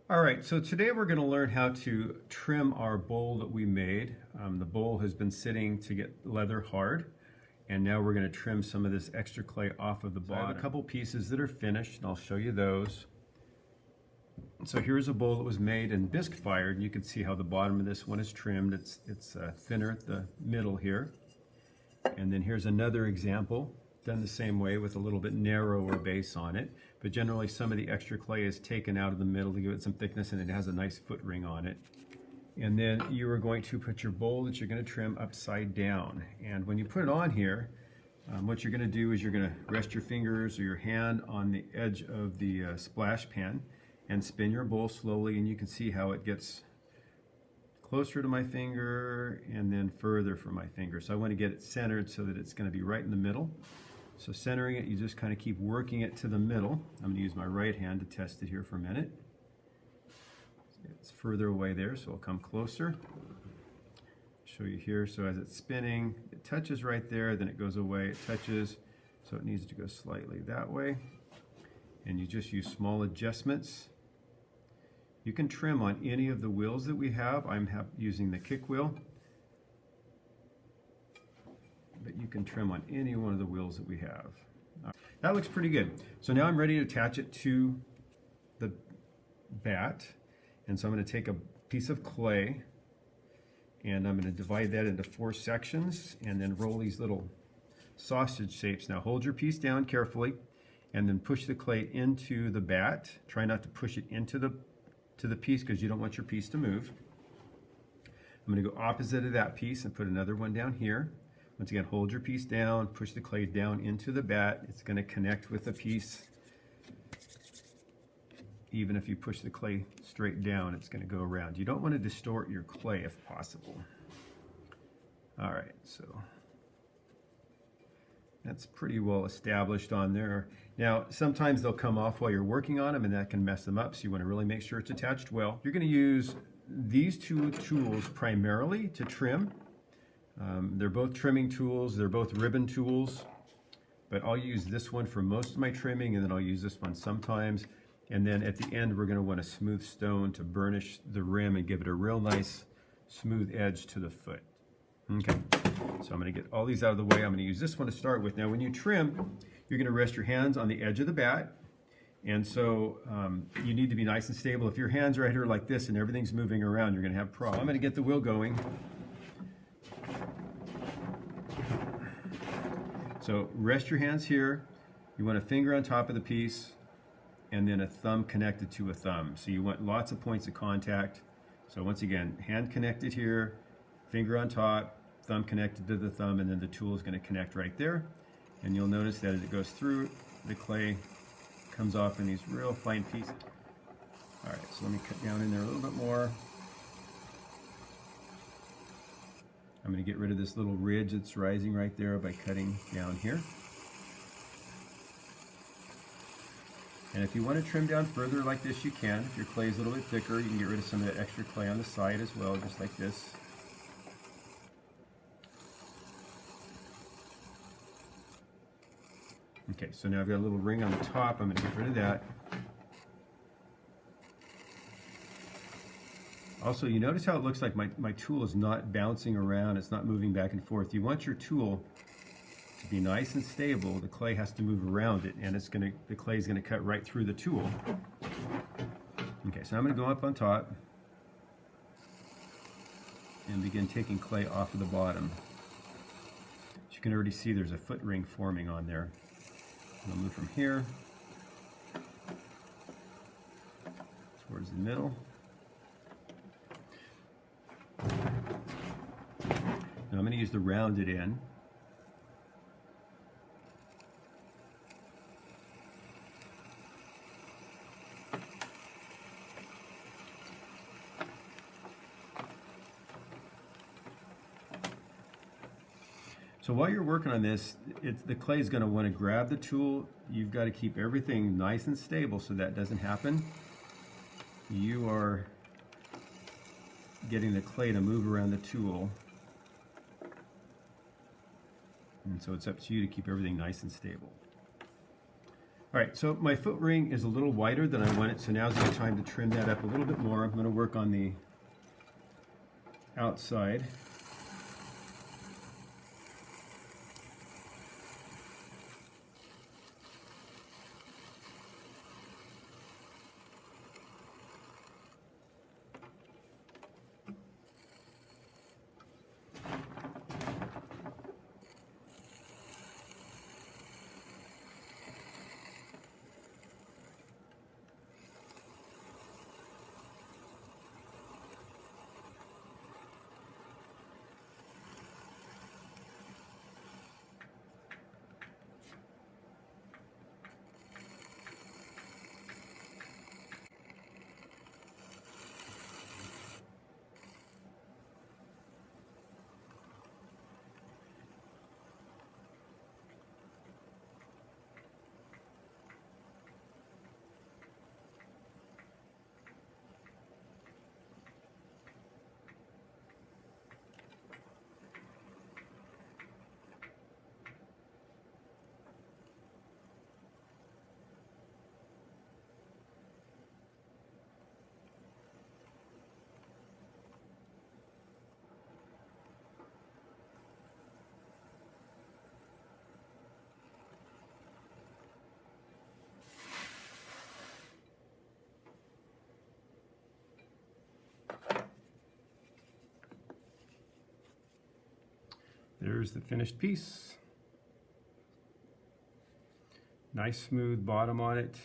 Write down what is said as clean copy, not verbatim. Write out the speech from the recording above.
All right, so today we're going to learn how to trim our bowl that we made. The bowl has been sitting to get leather hard, and now we're going to trim some of this extra clay off of the bottom. I have a couple pieces that are finished, and I'll show you those. So here's a bowl that was made and bisque fired, and you can see how the bottom of this one is trimmed. It's thinner at the middle here. And then here's another example, done the same way with a little bit narrower base on it. But generally some of the extra clay is taken out of the middle to give it some thickness, and it has a nice foot ring on it. And then you are going to put your bowl that you're going to trim upside down. And when you put it on here, what you're going to do is you're going to rest your fingers or your hand on the edge of the splash pan and spin your bowl slowly, and you can see how it gets closer to my finger and then further from my finger. So I want to get it centered so that it's going to be right in the middle. So centering it, you just kind of keep working it to the middle. I'm going to use my right hand to test it here for a minute. It's further away there, so I'll come closer. Show you here. So as it's spinning, it touches right there, then it goes away, it touches, so it needs to go slightly that way. And you just use small adjustments. You can trim on any of the wheels that we have. I'm using the kick wheel, but you can trim on any one of the wheels that we have. That looks pretty good. So now I'm ready to attach it to the bat. And so I'm going to take a piece of clay and I'm going to divide that into 4 sections and then roll these little sausage shapes. Now hold your piece down carefully and then push the clay into the bat. Try not to push it into the piece because you don't want your piece to move. I'm going to go opposite of that piece and put another one down here. Once again, hold your piece down, push the clay down into the bat. It's going to connect with the piece. Even if you push the clay straight down, it's going to go around. You don't want to distort your clay if possible. All right, so that's pretty well established on there. Now, sometimes they'll come off while you're working on them and that can mess them up, so you want to really make sure it's attached well. You're going to use these 2 tools primarily to trim. They're both trimming tools, they're both ribbon tools, but I'll use this one for most of my trimming, and then I'll use this one sometimes. And then at the end, we're going to want a smooth stone to burnish the rim and give it a real nice smooth edge to the foot. Okay, so I'm going to get all these out of the way. I'm going to use this one to start with. Now when you trim, you're going to rest your hands on the edge of the bat. And so you need to be nice and stable. If your hands are right here like this and everything's moving around, you're going to have problems. I'm going to get the wheel going. So rest your hands here. You want a finger on top of the piece and then a thumb connected to a thumb. So you want lots of points of contact. So once again, hand connected here, finger on top, thumb connected to the thumb, and then the tool is going to connect right there. And you'll notice that as it goes through, the clay comes off in these real fine pieces. All right, so let me cut down in there a little bit more. I'm going to get rid of this little ridge that's rising right there by cutting down here. And if you want to trim down further like this, you can. If your clay is a little bit thicker, you can get rid of some of that extra clay on the side as well, just like this. Okay, so now I've got a little ring on the top. I'm going to get rid of that. Also, you notice how it looks like my tool is not bouncing around. It's not moving back and forth. You want your tool to be nice and stable. The clay has to move around it, and the clay is going to cut right through the tool. Okay, so I'm going to go up on top and begin taking clay off of the bottom. As you can already see, there's a foot ring forming on there. I'll move from here towards the middle. Now I'm going to use the rounded end. So while you're working on this, the clay is going to want to grab the tool. You've got to keep everything nice and stable so that doesn't happen. You are getting the clay to move around the tool. And so it's up to you to keep everything nice and stable. All right, so my foot ring is a little wider than I want it, so now's the time to trim that up a little bit more. I'm going to work on the outside. There's the finished piece. Nice smooth bottom on it.